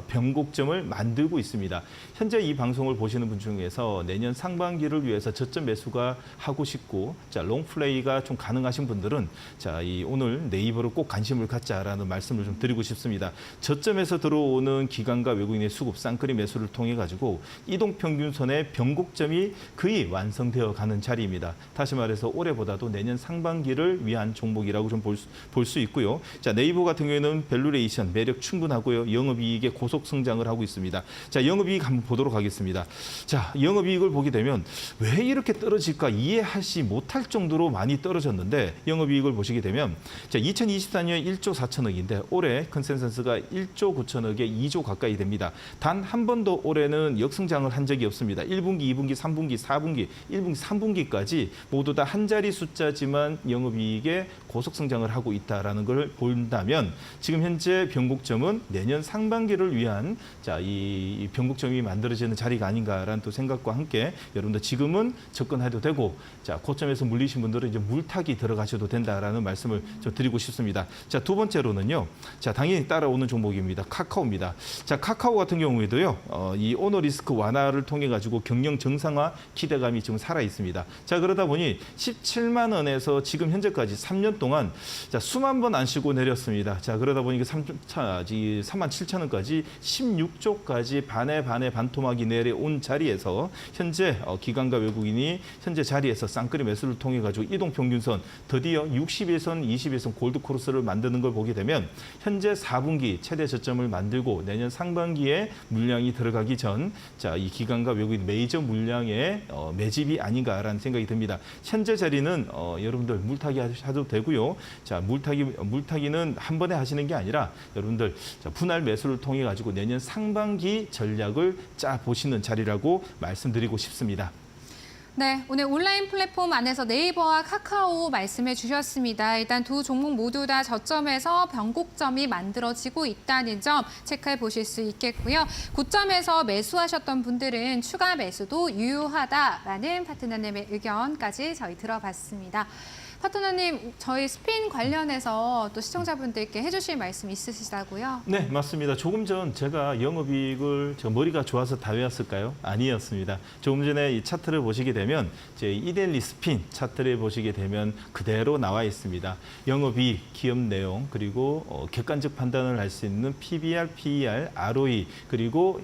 변곡점을 만들고 있습니다. 현재 이 방송을 보시는 분 중에서 내년 상반기를 위해서 저점 매수가 하고 싶고, 자, 롱플레이가 좀 가능하신 분들은 자, 오늘 네이버로 꼭 관심을 갖자라는 말씀을 좀 드리고 싶습니다. 저점에서 들어오는 기관과 외국인의 수급 쌍끌이 매수를 통해 가지고 이동평균선의 변곡점이 거의 완성되어 가는 자리입니다. 다시 말해서 올해보다도 내년 상반기를 위한 종목이라고 좀 볼 수 있고요. 자, 네이버 같은 경우에는 밸류레이션 매력 충분하고요. 영업이익의 고속 성장을 하고 있습니다. 자, 영업이익 한번 보도록 하겠습니다. 자, 영업이익을 보게 되면 왜 이렇게 떨어질까 이해하지 못할 정도로 많이 떨어졌는데, 영업이익을 보시게 되면 자, 2024년에 1조 4천억인데 올해 컨센서스가 1조 9천억에 2조 가까이 됩니다. 단 한 번도 올해는 역성장을 한 적이 없습니다. 1분기, 2분기, 3분기, 4분기, 1분기, 3분기까지 모두 다 한 자리 숫자지만 영업이익에 고속 성장을 하고 있다라는 걸 본다면 지금 현재 변곡점은 내년 상반기를 위한 자, 이 변곡점이 만들어지는 자리가 아닌가라는 또 생각과 함께 여러분들 지금은 접근해도 되고, 자, 고점에서 물리신 분들은 이제 물타기 들어가셔도 된다라는 말씀을 좀 드리고 싶습니다. 자, 두 번째로는요, 자, 당연히 따라오는 종목입니다. 카카오입니다. 자, 카카오 같은 경우에도요, 이 오너 리스크 완화를 통해 가지고 경영 정상화 기대감이 지금 살아 있습니다. 자, 그러다 보니 17만 원에서 지금 현재까지 3년 동안 자, 수만 번 안 쉬고 내렸습니다. 자, 그러다 보니까 37,000원까지 16조까지 반에 반토막이 내려온 자리에서 현재 기관과 외국인이 현재 자리에서 쌍끌이 매수를 통해 가지고 이동평균선 드디어 60일선, 20일선 골드코러스를 만드는 걸 보게 되면 현재 4분기 최대 저점을 만들고 내년 상반기에 물량이 들어가기 전 자, 이 기관과 외국인 메이저 물량의 매집이 아닌가라는 생각이 듭니다. 현재 자리는 여러분들 물타기 하셔도 되고요. 자, 물타기는 한 번에 하시는 게 아니라 여러분들 자, 분할 매수를 통해 가지고 내년 상반기 전략을 짜 보시는 자리라고 말씀드리고 싶습니다. 네, 오늘 온라인 플랫폼 안에서 네이버와 카카오 말씀해 주셨습니다. 일단 두 종목 모두 다 저점에서 변곡점이 만들어지고 있다는 점 체크해 보실 수 있겠고요. 고점에서 매수하셨던 분들은 추가 매수도 유효하다라는 파트너님의 의견까지 저희 들어봤습니다. 파트너님, 저희 스핀 관련해서 또 시청자분들께 해주실 말씀 있으시다고요? 네, 맞습니다. 조금 전 제가 영업이익을 머리가 좋아서 다 외웠을까요? 아니었습니다. 조금 전에 이 차트를 보시게 되면 제 이데일리 스핀 차트를 보시게 되면 그대로 나와 있습니다. 영업이익, 기업 내용, 그리고 객관적 판단을 할 수 있는 PBR, PER, ROE, 그리고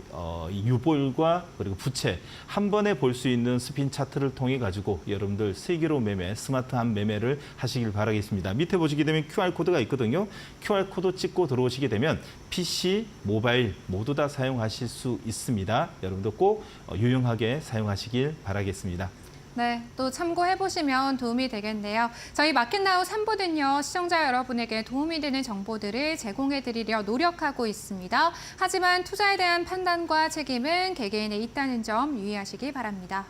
유볼과 그리고 부채 한 번에 볼 수 있는 스핀 차트를 통해 가지고 여러분들 슬기로운 매매, 스마트한 매매를 구매를 하시길 바라겠습니다. 밑에 보시게 되면 QR코드가 있거든요. QR코드 찍고 들어오시게 되면 PC, 모바일 모두 다 사용하실 수 있습니다. 여러분도 꼭 유용하게 사용하시길 바라겠습니다. 네, 또 참고해보시면 도움이 되겠네요. 저희 마켓나우 3부는요, 시청자 여러분에게 도움이 되는 정보들을 제공해드리려 노력하고 있습니다. 하지만 투자에 대한 판단과 책임은 개개인에 있다는 점 유의하시기 바랍니다.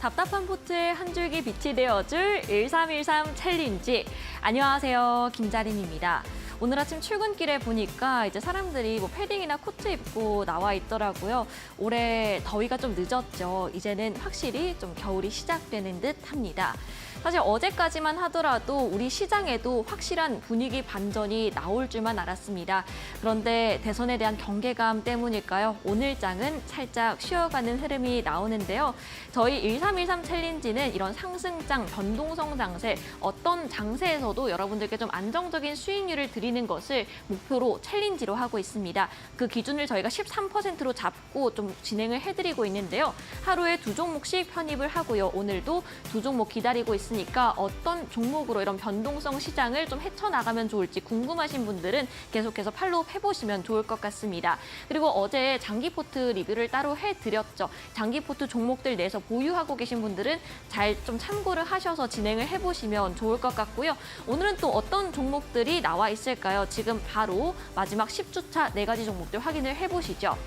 답답한 포트에 한 줄기 빛이 되어줄 1313 챌린지. 안녕하세요, 김자린입니다. 오늘 아침 출근길에 보니까 이제 사람들이 뭐 패딩이나 코트 입고 나와 있더라고요. 올해 더위가 좀 늦었죠. 이제는 확실히 좀 겨울이 시작되는 듯 합니다. 사실 어제까지만 하더라도 우리 시장에도 확실한 분위기 반전이 나올 줄만 알았습니다. 그런데 대선에 대한 경계감 때문일까요? 오늘장은 살짝 쉬어가는 흐름이 나오는데요. 저희 1313 챌린지는 이런 상승장, 변동성 장세, 어떤 장세에서도 여러분들께 좀 안정적인 수익률을 드리는 것을 목표로 챌린지로 하고 있습니다. 그 기준을 저희가 13%로 잡고 좀 진행을 해드리고 있는데요. 하루에 2종목씩 편입을 하고요. 오늘도 2종목 기다리고 있으니까 어떤 종목으로 이런 변동성 시장을 좀 헤쳐나가면 좋을지 궁금하신 분들은 계속해서 팔로우 해보시면 좋을 것 같습니다. 그리고 어제 장기 포트 리뷰를 따로 해드렸죠. 장기 포트 종목들 내에서 보유하고 계신 분들은 잘 좀 참고를 하셔서 진행을 해보시면 좋을 것 같고요. 오늘은 또 어떤 종목들이 나와 있을까요? 지금 바로 마지막 10주차 4가지 종목들 확인을 해보시죠.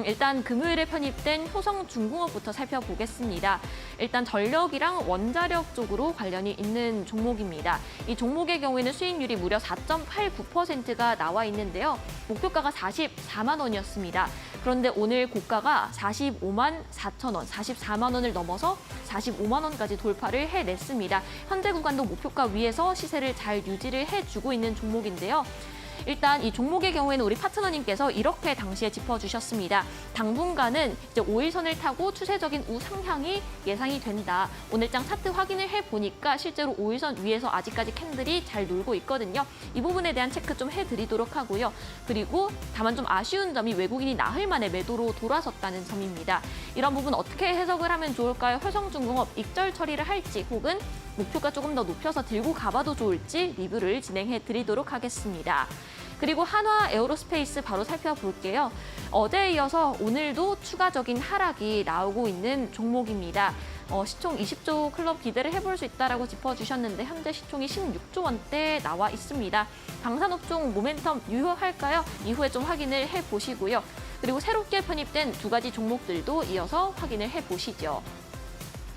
일단 금요일에 편입된 효성중공업부터 살펴보겠습니다. 일단 전력이랑 원자력 쪽으로 관련이 있는 종목입니다. 이 종목의 경우에는 수익률이 무려 4.89%가 나와 있는데요. 목표가가 44만 원이었습니다. 그런데 오늘 고가가 45만 4천 원, 44만 원을 넘어서 45만 원까지 돌파를 해냈습니다. 현재 구간도 목표가 위에서 시세를 잘 유지를 해주고 있는 종목인데요. 일단 이 종목의 경우에는 우리 파트너님께서 이렇게 당시에 짚어주셨습니다. 당분간은 이제 5일선을 타고 추세적인 우상향이 예상이 된다. 오늘장 차트 확인을 해보니까 실제로 5일선 위에서 아직까지 캔들이 잘 놀고 있거든요. 이 부분에 대한 체크 좀 해드리도록 하고요. 그리고 다만 좀 아쉬운 점이 외국인이 나흘 만에 매도로 돌아섰다는 점입니다. 이런 부분 어떻게 해석을 하면 좋을까요? 효성중공업 익절 처리를 할지 혹은 목표가 조금 더 높여서 들고 가봐도 좋을지 리뷰를 진행해 드리도록 하겠습니다. 그리고 한화 에어로스페이스 바로 살펴볼게요. 어제에 이어서 오늘도 추가적인 하락이 나오고 있는 종목입니다. 시총 20조 클럽 기대를 해볼 수 있다라고 짚어주셨는데 현재 시총이 16조 원대에 나와 있습니다. 방산업종 모멘텀 유효할까요? 이후에 좀 확인을 해보시고요. 그리고 새롭게 편입된 2가지 종목들도 이어서 확인을 해보시죠.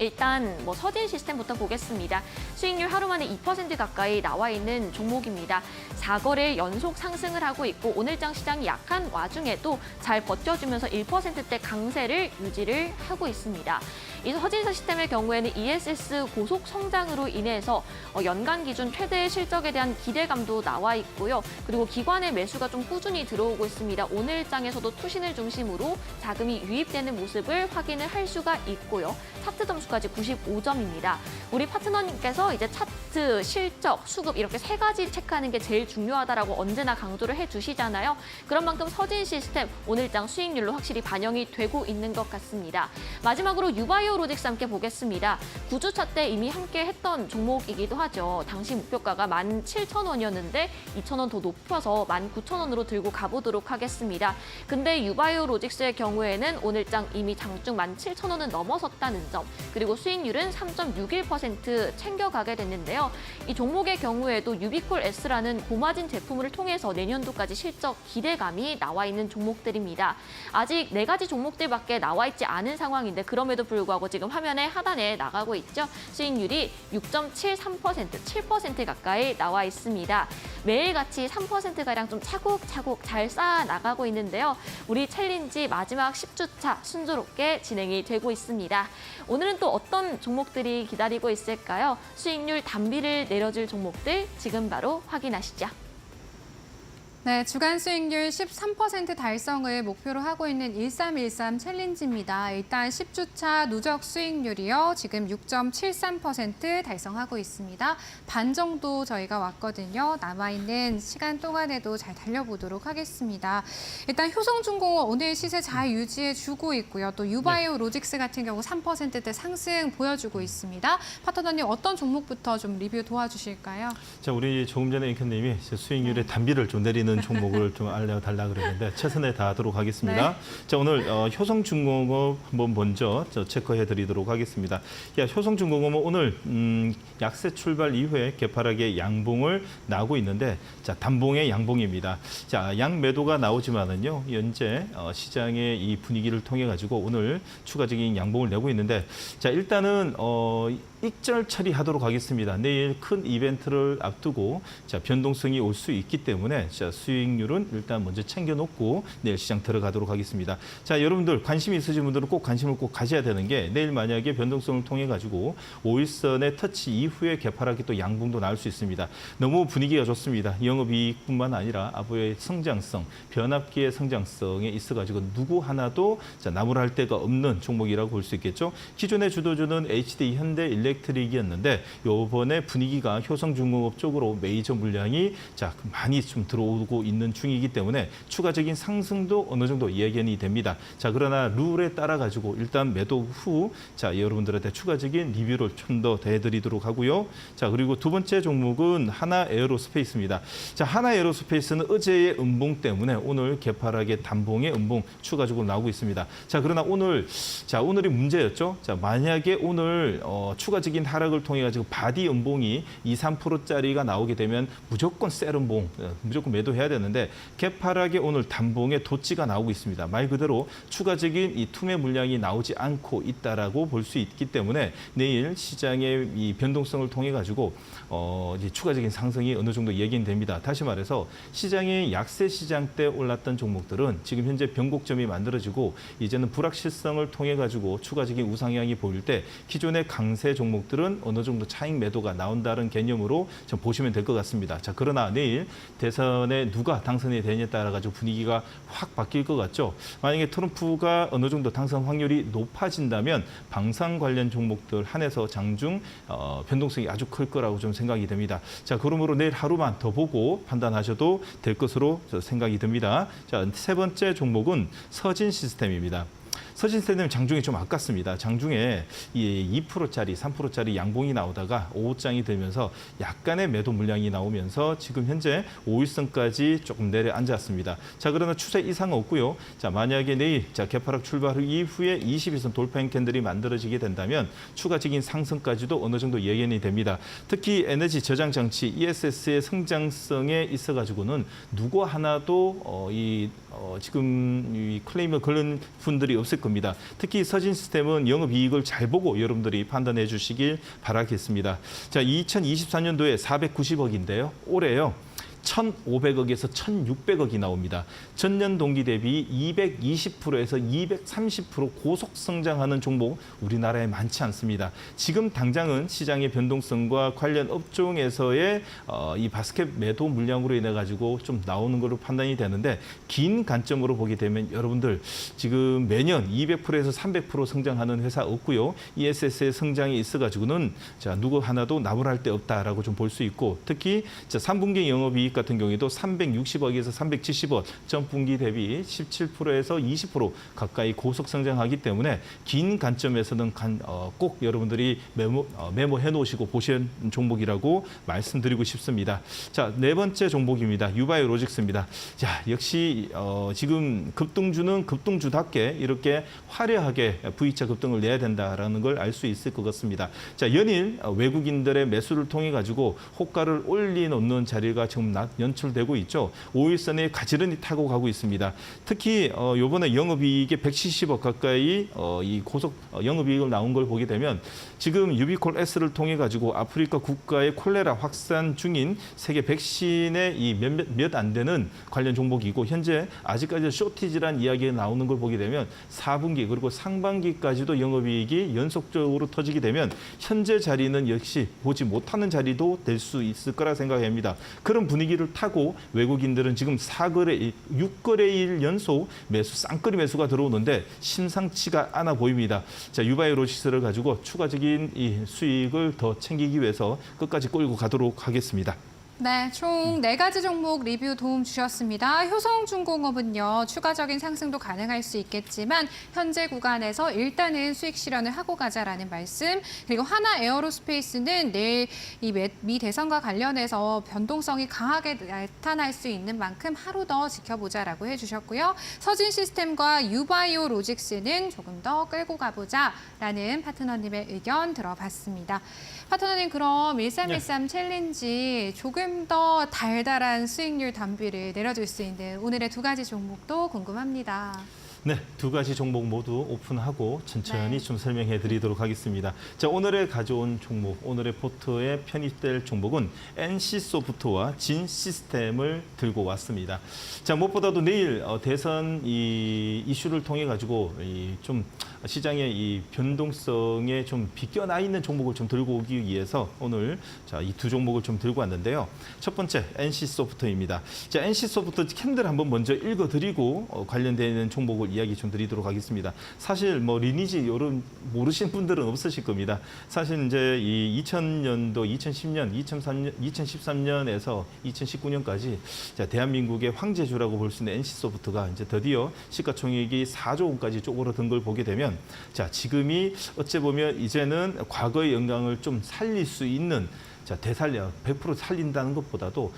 일단 서진 시스템부터 보겠습니다. 수익률 하루 만에 2% 가까이 나와 있는 종목입니다. 4거래일 연속 상승을 하고 있고 오늘장 시장이 약한 와중에도 잘 버텨주면서 1%대 강세를 유지를 하고 있습니다. 이 서진 시스템의 경우에는 ESS 고속 성장으로 인해서 연간 기준 최대 실적에 대한 기대감도 나와 있고요. 그리고 기관의 매수가 좀 꾸준히 들어오고 있습니다. 오늘장에서도 투신을 중심으로 자금이 유입되는 모습을 확인을 할 수가 있고요. 차트 점수까지 95점입니다. 우리 파트너님께서 이제 차트, 실적, 수급 이렇게 3가지 체크하는 게 제일 중요하다라고 언제나 강조를 해주시잖아요. 그런 만큼 서진 시스템 오늘장 수익률로 확실히 반영이 되고 있는 것 같습니다. 마지막으로 유바이오로직스 함께 보겠습니다. 9주차 때 이미 함께 했던 종목이기도 하죠. 당시 목표가가 17,000원이었는데 2,000원 더 높여서 19,000원으로 들고 가보도록 하겠습니다. 근데 유바이오로직스의 경우에는 오늘장 이미 장중 17,000원은 넘어섰다는 점, 그리고 수익률은 3.61% 챙겨가게 됐는데요. 이 종목의 경우에도 유비콜 S라는 고마진 제품을 통해서 내년도까지 실적 기대감이 나와 있는 종목들입니다. 아직 4가지 종목들밖에 나와 있지 않은 상황인데 그럼에도 불구하고 지금 화면에 하단에 나가고 있죠. 수익률이 6.73%, 7% 가까이 나와 있습니다. 매일같이 3%가량 좀 차곡차곡 잘 쌓아 나가고 있는데요. 우리 챌린지 마지막 10주차 순조롭게 진행이 되고 있습니다. 오늘은 또 어떤 종목들이 기다리고 있을까요? 수익률 단비를 내려줄 종목들 지금 바로 확인하시죠. 네, 주간 수익률 13% 달성을 목표로 하고 있는 1313 챌린지입니다. 일단 10주차 누적 수익률이요. 지금 6.73% 달성하고 있습니다. 반 정도 저희가 왔거든요. 남아있는 시간 동안에도 잘 달려보도록 하겠습니다. 일단 효성중공업 오늘 시세 잘 유지해주고 있고요. 또 유바이오 로직스 같은 경우 3%대 상승 보여주고 있습니다. 파트너님 어떤 종목부터 좀 리뷰 도와주실까요? 자, 우리 조금 전에 앵커님이 수익률의 단비를 좀 내리는 종목을 좀 알려달라 그러는데 최선을 다하도록 하겠습니다. 자, 오늘 효성중공업 한번 먼저 체크해드리도록 하겠습니다. 효성중공업은 오늘 약세 출발 이후에 개파락의 양봉을 나오고 있는데, 자, 단봉의 양봉입니다. 자, 양 매도가 나오지만은요, 현재 시장의 이 분위기를 통해 가지고 오늘 추가적인 양봉을 내고 있는데, 자, 일단은 익절 처리하도록 하겠습니다. 내일 큰 이벤트를 앞두고 자, 변동성이 올 수 있기 때문에 자, 수익률은 일단 먼저 챙겨놓고 내일 시장 들어가도록 하겠습니다. 자, 여러분들 관심이 있으신 분들은 꼭 관심을 꼭 가져야 되는 게 내일 만약에 변동성을 통해 가지고 5일선의 터치 이후에 개파락이 또 양봉도 나올 수 있습니다. 너무 분위기가 좋습니다. 영업이익뿐만 아니라 앞으로의 성장성, 변압기의 성장성에 있어 가지고 누구 하나도 자, 나무랄 데가 없는 종목이라고 볼 수 있겠죠. 기존의 주도주는 HD, 현대, 일렉트릭이었는데 요번에 분위기가 효성중공업 쪽으로 메이저 물량이 자, 많이 좀 들어오고 있는 중이기 때문에 추가적인 상승도 어느 정도 예견이 됩니다. 자, 그러나 룰에 따라 가지고 일단 매도 후 자, 여러분들한테 추가적인 리뷰를 좀 더 해드리도록 하고요. 자, 그리고 두 번째 종목은 하나에어로스페이스입니다. 자, 하나에어로스페이스는 어제의 음봉 때문에 오늘 개파락의 단봉의 음봉 추가적으로 나오고 있습니다. 자, 그러나 오늘이 문제였죠. 자, 만약에 오늘 추가적인 하락을 통해 가지고 바디 음봉이 2, 3%짜리가 나오게 되면 무조건 셀 음봉, 무조건 매도해야 되는데 개파락에 오늘 단봉에 도치가 나오고 있습니다. 말 그대로 추가적인 이 투매 물량이 나오지 않고 있다라고 볼 수 있기 때문에 내일 시장의 이 변동성을 통해 가지고 이제 추가적인 상승이 어느 정도 예견됩니다. 다시 말해서 시장의 약세 시장 때 올랐던 종목들은 지금 현재 변곡점이 만들어지고 이제는 불확실성을 통해 가지고 추가적인 우상향이 보일 때 기존의 강세 종목들은 어느 정도 차익 매도가 나온다는 개념으로 좀 보시면 될 것 같습니다. 자, 그러나 내일 대선에 누가 당선이 되느냐에 따라 가지고 분위기가 확 바뀔 것 같죠. 만약에 트럼프가 어느 정도 당선 확률이 높아진다면 방산 관련 종목들 한해서 장중 변동성이 아주 클 거라고 좀 생각이 됩니다. 자, 그러므로 내일 하루만 더 보고 판단하셔도 될 것으로 생각이 듭니다. 자, 세 번째 종목은 서진 시스템입니다. 서진 시스템은 장중에 좀 아깝습니다. 장중에 이 2%짜리, 3%짜리 양봉이 나오다가 오후장이 들면서 약간의 매도 물량이 나오면서 지금 현재 5일선까지 조금 내려앉았습니다. 자, 그러나 추세 이상 없고요. 자, 만약에 내일 자, 개파락 출발 이후에 21선 돌파형 캔들이 만들어지게 된다면 추가적인 상승까지도 어느 정도 예견이 됩니다. 특히 에너지 저장 장치 ESS의 성장성에 있어 가지고는 누구 하나도 지금 이 클레임을 걸는 분들이 없을 겁니다. 특히 서진 시스템은 영업이익을 잘 보고 여러분들이 판단해 주시길 바라겠습니다. 자, 2024년도에 490억인데요. 올해요. 1,500억에서 1,600억이 나옵니다. 전년 동기 대비 220%에서 230% 고속 성장하는 종목 우리나라에 많지 않습니다. 지금 당장은 시장의 변동성과 관련 업종에서의 이 바스켓 매도 물량으로 인해 가지고 좀 나오는 걸로 판단이 되는데 긴 관점으로 보게 되면 여러분들 지금 매년 200%에서 300% 성장하는 회사 없고요. ESS의 성장이 있어 가지고는 자, 누구 하나도 나무랄 데 없다라고 좀 볼 수 있고 특히 자, 3분기 영업이익 같은 경우에도 360억에서 370억, 전분기 대비 17%에서 20% 가까이 고속 성장하기 때문에 긴 관점에서는 꼭 여러분들이 메모해 놓으시고 보시는 종목이라고 말씀드리고 싶습니다. 자, 네 번째 종목입니다. 유바이오 로직스입니다. 자, 역시 지금 급등주는 급등주답게 이렇게 화려하게 V자 급등을 내야 된다라는 걸 알 수 있을 것 같습니다. 자, 연일 외국인들의 매수를 통해 가지고 호가를 올려놓는 자리가 지금 연출되고 있죠. 5일선에 가지런히 타고 가고 있습니다. 특히 이번에 영업이익에 170억 가까이 이 고속 영업이익을 나온 걸 보게 되면 지금 유비콜 S를 통해 가지고 아프리카 국가의 콜레라 확산 중인 세계 백신의 이 몇 안 되는 관련 종목이고 현재 아직까지 쇼티지란 이야기가 나오는 걸 보게 되면 4분기 그리고 상반기까지도 영업이익이 연속적으로 터지게 되면 현재 자리는 역시 보지 못하는 자리도 될 수 있을 거라 생각합니다. 그런 분위기 위기를 타고 외국인들은 지금 6거래일 연속 매수 쌍끌이 매수가 들어오는데 심상치가 않아 보입니다. 자, 유바이오로직스를 가지고 추가적인 이 수익을 더 챙기기 위해서 끝까지 끌고 가도록 하겠습니다. 네, 총 4가지 종목 리뷰 도움 주셨습니다. 효성중공업은요, 추가적인 상승도 가능할 수 있겠지만 현재 구간에서 일단은 수익 실현을 하고 가자라는 말씀. 그리고 하나 에어로스페이스는 내일 이 미 대선과 관련해서 변동성이 강하게 나타날 수 있는 만큼 하루 더 지켜보자라고 해주셨고요. 서진시스템과 유바이오로직스는 조금 더 끌고 가보자라는 파트너님의 의견 들어봤습니다. 파트너님, 그럼 1313 챌린지 조금 더 달달한 수익률 담비를 내려줄 수 있는 오늘의 2가지 종목도 궁금합니다. 네, 2가지 종목 모두 오픈하고 천천히 네. 좀 설명해 드리도록 하겠습니다. 자, 오늘의 가져온 종목, 오늘의 포트에 편입될 종목은 NC소프트와 진시스템을 들고 왔습니다. 자, 무엇보다도 내일 대선 이 이슈를 통해 가지고 좀 시장의 이 변동성에 좀 비껴나 있는 종목을 좀 들고 오기 위해서 오늘 자, 이 2 종목을 좀 들고 왔는데요. 첫 번째 NC소프트입니다. 자, NC소프트 캔들 한번 먼저 읽어드리고 관련되는 종목을 이야기 좀 드리도록 하겠습니다. 사실 뭐 리니지 이런 모르시는 분들은 없으실 겁니다. 사실 이제 이 2000년도, 2010년, 2013년에서 2019년까지 자, 대한민국의 황제주라고 볼 수 있는 NC소프트가 이제 드디어 시가총액이 4조 원까지 쪼그라든 걸 보게 되면 자, 지금이 어찌 보면 이제는 과거의 영광을 좀 살릴 수 있는 자, 되살려 100% 살린다는 것보다도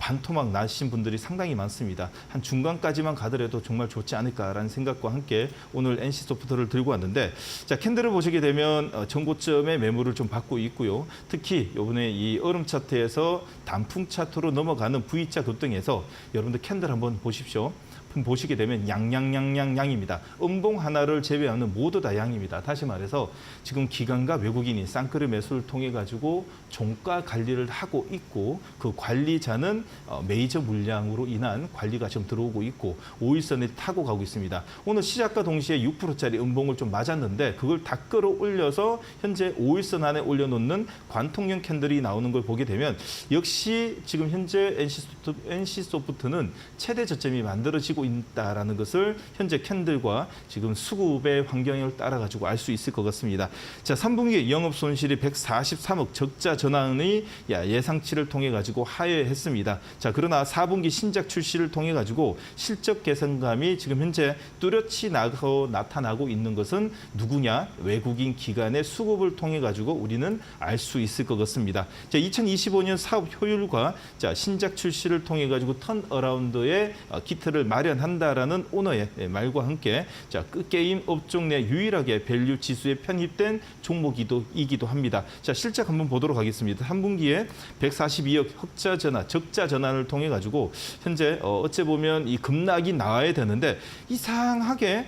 반토막 나신 분들이 상당히 많습니다. 한 중간까지만 가더라도 정말 좋지 않을까라는 생각과 함께 오늘 NC소프트를 들고 왔는데 자, 캔들을 보시게 되면 전고점의 매물을 좀 받고 있고요. 특히 이번에 이 얼음 차트에서 단풍 차트로 넘어가는 V자 급등에서 여러분들 캔들 한번 보십시오. 보시게 되면 양입니다. 음봉 하나를 제외하는 모두 다 양입니다. 다시 말해서 지금 기관과 외국인이 쌍끌이 매수를 통해 가지고 종가 관리를 하고 있고 그 관리자는 메이저 물량으로 인한 관리가 지금 들어오고 있고 5일선을 타고 가고 있습니다. 오늘 시작과 동시에 6%짜리 음봉을 좀 맞았는데 그걸 다 끌어올려서 현재 5일선 안에 올려놓는 관통형 캔들이 나오는 걸 보게 되면 역시 지금 현재 NC소프트는 최대 저점이 만들어지고 있다라는 것을 현재 캔들과 지금 수급의 환경을 따라 가지고 알 수 있을 것 같습니다. 자, 3분기 영업 손실이 143억 적자 전환의 예상치를 통해 가지고 하회했습니다. 자, 그러나 4분기 신작 출시를 통해 가지고 실적 개선감이 지금 현재 뚜렷이 나타나고 있는 것은 누구냐? 외국인 기관의 수급을 통해 가지고 우리는 알 수 있을 것 같습니다. 자, 2025년 사업 효율과 자, 신작 출시를 통해 가지고 턴어라운드의 기틀을 마련한다라는 오너의 말과 함께 자, 게임 업종 내 유일하게 밸류 지수에 편입된 종목이기도 합니다. 자, 실적 한번 보도록 하겠습니다. 3분기에 142억 흑자 전환, 적자 전환을 통해 가지고 현재 어찌 보면 이 급락이 나와야 되는데 이상하게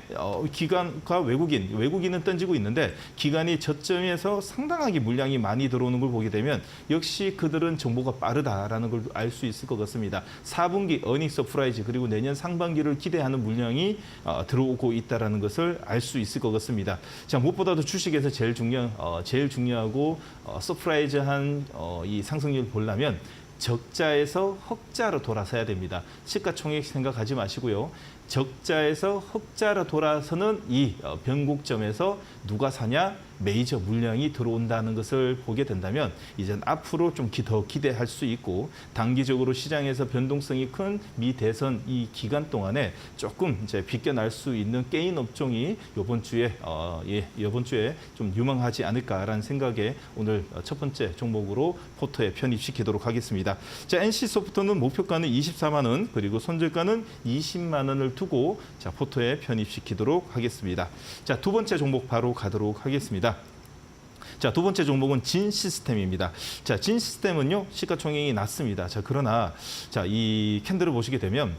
기관과 외국인은 던지고 있는데 기관이 저점에서 상당하게 물량이 많이 들어오는 걸 보게 되면 역시 그들은 정보가 빠르다라는 걸 알 수 있을 것 같습니다. 4분기 어닝 서프라이즈 그리고 내년 상반기를 기대하는 물량이 들어오고 있다라는 것을 알 수 있을 것 같습니다. 자, 무엇보다도 주식에서 제일 중요하고 서프라이즈한 이 상승률을 보려면 적자에서 흑자로 돌아서야 됩니다. 시가총액 생각하지 마시고요. 적자에서 흑자로 돌아서는 이 변곡점에서 누가 사냐? 메이저 물량이 들어온다는 것을 보게 된다면 이제 앞으로 좀 더 기대할 수 있고 단기적으로 시장에서 변동성이 큰 미 대선 이 기간 동안에 조금 이제 비껴날 수 있는 게임 업종이 이번 주에 좀 유망하지 않을까라는 생각에 오늘 첫 번째 종목으로 포트에 편입시키도록 하겠습니다. 자, NC소프트는 목표가는 24만 원 그리고 손절가는 20만 원을 두고 자, 포트에 편입시키도록 하겠습니다. 자, 2번째 종목 바로 가도록 하겠습니다. 자, 2번째 종목은 진시스템입니다. 자, 진시스템은요, 시가총액이 낮습니다. 자, 그러나, 자, 이 캔들을 보시게 되면,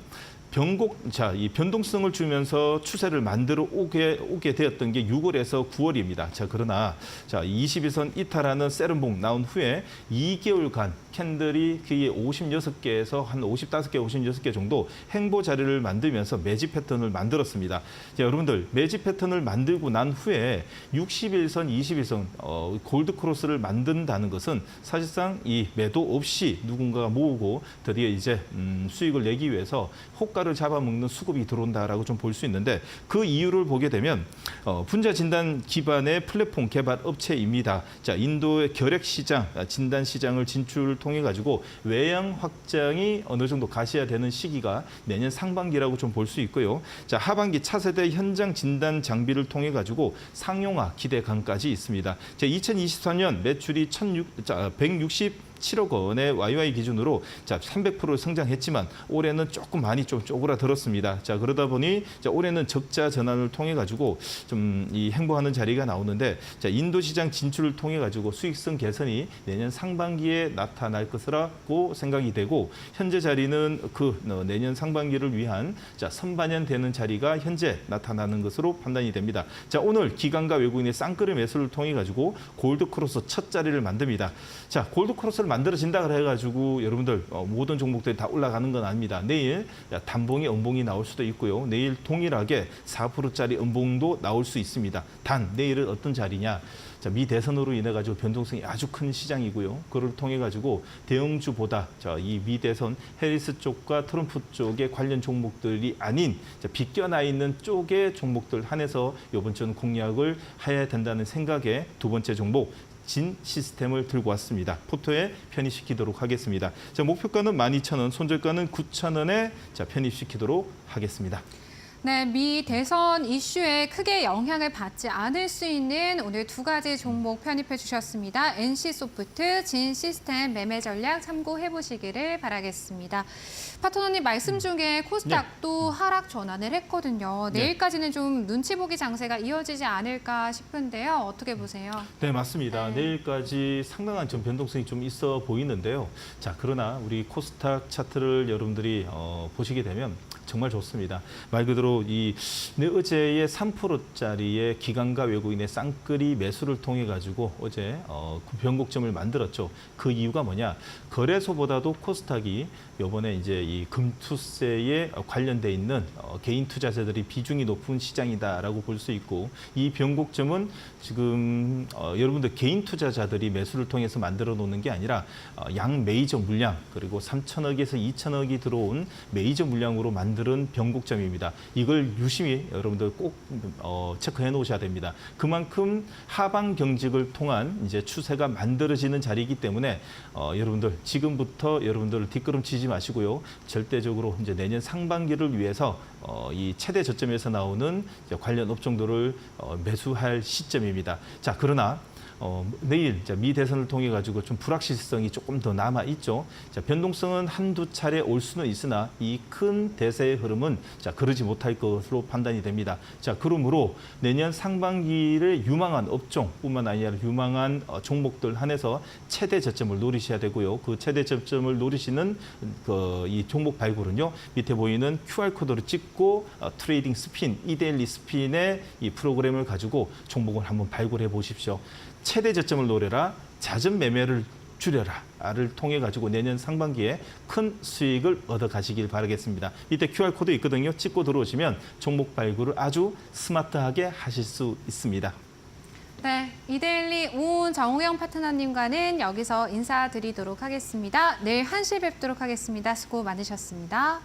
이 변동성을 주면서 추세를 만들어 오게 되었던 게 6월에서 9월입니다. 자, 그러나 21선 이탈하는 세른봉 나온 후에 2개월간 캔들이 거의 56개에서 한 55개, 56개 정도 행보 자리를 만들면서 매집 패턴을 만들었습니다. 자, 여러분들 매집 패턴을 만들고 난 후에 61선, 21선 골드 크로스를 만든다는 것은 사실상 이 매도 없이 누군가가 모으고 드디어 이제 수익을 내기 위해서 호가를 잡아먹는 수급이 들어온다라고 좀 볼 수 있는데 그 이유를 보게 되면 분자 진단 기반의 플랫폼 개발 업체입니다. 자, 인도의 결핵 시장, 진단 시장을 진출을 통해 가지고 외양 확장이 어느 정도 가시화되는 시기가 내년 상반기라고 좀 볼 수 있고요. 자, 하반기 차세대 현장 진단 장비를 통해 가지고 상용화 기대감까지 있습니다. 자, 2023년 매출이 167억 원의 YY 기준으로 300% 성장했지만 올해는 조금 많이 좀 쪼그라들었습니다. 자, 그러다 보니 올해는 적자 전환을 통해 가지고 좀 이 행보하는 자리가 나오는데, 자, 인도 시장 진출을 통해 가지고 수익성 개선이 내년 상반기에 나타날 것이라고 생각이 되고, 현재 자리는 그 내년 상반기를 위한 선반영되는 자리가 현재 나타나는 것으로 판단이 됩니다. 자, 오늘 기관과 외국인의 쌍끌이 매수를 통해 가지고 골드 크로스 첫 자리를 만듭니다. 자, 골드 크로스를 만들어진다 해가지고 여러분들 모든 종목들이 다 올라가는 건 아닙니다. 내일 단봉이 음봉이 나올 수도 있고요. 내일 동일하게 4%짜리 음봉도 나올 수 있습니다. 단 내일은 어떤 자리냐? 자, 미 대선으로 인해 가지고 변동성이 아주 큰 시장이고요. 그걸 통해 가지고 대형주보다 이 미 대선 해리스 쪽과 트럼프 쪽의 관련 종목들이 아닌 비껴나 있는 쪽의 종목들 한해서 이번 주는 공략을 해야 된다는 생각에 두 번째 종목 진 시스템을 들고 왔습니다. 포토에 편입시키도록 하겠습니다. 자, 목표가는 12,000원, 손절가는 9,000원에 편입시키도록 하겠습니다. 네, 미 대선 이슈에 크게 영향을 받지 않을 수 있는 오늘 두 가지 종목 편입해 주셨습니다. NC소프트, 진시스템 매매 전략 참고해 보시기를 바라겠습니다. 파트너님 말씀 중에 코스닥도 하락 전환을 했거든요. 내일까지는 좀 눈치 보기 장세가 이어지지 않을까 싶은데요. 어떻게 보세요? 네, 맞습니다. 내일까지 상당한 좀 변동성이 좀 있어 보이는데요. 자, 그러나 우리 코스닥 차트를 여러분들이 보시게 되면 정말 좋습니다. 말 그대로 어제의 3%짜리의 기관과 외국인의 쌍끌이 매수를 통해 가지고 어제 변곡점을 만들었죠. 그 이유가 뭐냐? 거래소보다도 코스닥이 이번에 이제 이 금투세에 관련돼 있는 개인 투자자들이 비중이 높은 시장이다라고 볼 수 있고, 이 변곡점은 지금 여러분들 개인 투자자들이 매수를 통해서 만들어 놓는 게 아니라 양 메이저 물량, 그리고 3천억에서 2천억이 들어온 메이저 물량으로 만드는 변곡점입니다. 이걸 유심히 여러분들 꼭 체크해 놓으셔야 됩니다. 그만큼 하방 경직을 통한 이제 추세가 만들어지는 자리이기 때문에 여러분들 지금부터 여러분들 뒷걸음치지 마시고요. 절대적으로 이제 내년 상반기를 위해서 이 최대 저점에서 나오는 관련 업종들을 매수할 시점입니다. 자, 그러나 내일 미 대선을 통해 가지고 좀 불확실성이 조금 더 남아 있죠. 자, 변동성은 한두 차례 올 수는 있으나 이 큰 대세의 흐름은 그러지 못할 것으로 판단이 됩니다. 자, 그러므로 내년 상반기를 유망한 업종뿐만 아니라 유망한 종목들 한해서 최대 저점을 노리셔야 되고요. 그 최대 저점을 노리시는 이 종목 발굴은요, 밑에 보이는 QR 코드를 찍고 트레이딩 스핀, 이데일리 스핀의 이 프로그램을 가지고 종목을 한번 발굴해 보십시오. 최대 저점을 노려라, 잦은 매매를 줄여라를 통해 가지고 내년 상반기에 큰 수익을 얻어 가시길 바라겠습니다. 이때 QR 코드 있거든요. 찍고 들어오시면 종목 발굴을 아주 스마트하게 하실 수 있습니다. 네, 이데일리 오은 정우영 파트너님과는 여기서 인사드리도록 하겠습니다. 내일 1시에 뵙도록 하겠습니다. 수고 많으셨습니다.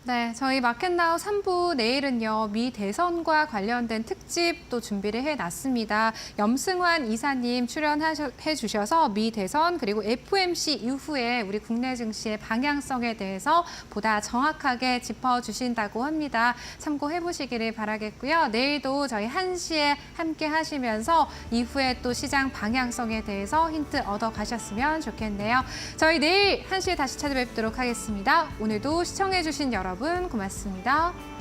네, 저희 마켓나우 3부 내일은요, 미 대선과 관련된 특집 또 준비를 해놨습니다. 염승환 이사님 출연해 주셔서 미 대선 그리고 FOMC 이후에 우리 국내 증시의 방향성에 대해서 보다 정확하게 짚어주신다고 합니다. 참고해 보시기를 바라겠고요. 내일도 저희 1시에 함께 하시면서 이후에 또 시장 방향성에 대해서 힌트 얻어 가셨으면 좋겠네요. 저희 내일 1시에 다시 찾아뵙도록 하겠습니다. 오늘도 시청해 주신 여러분 고맙습니다.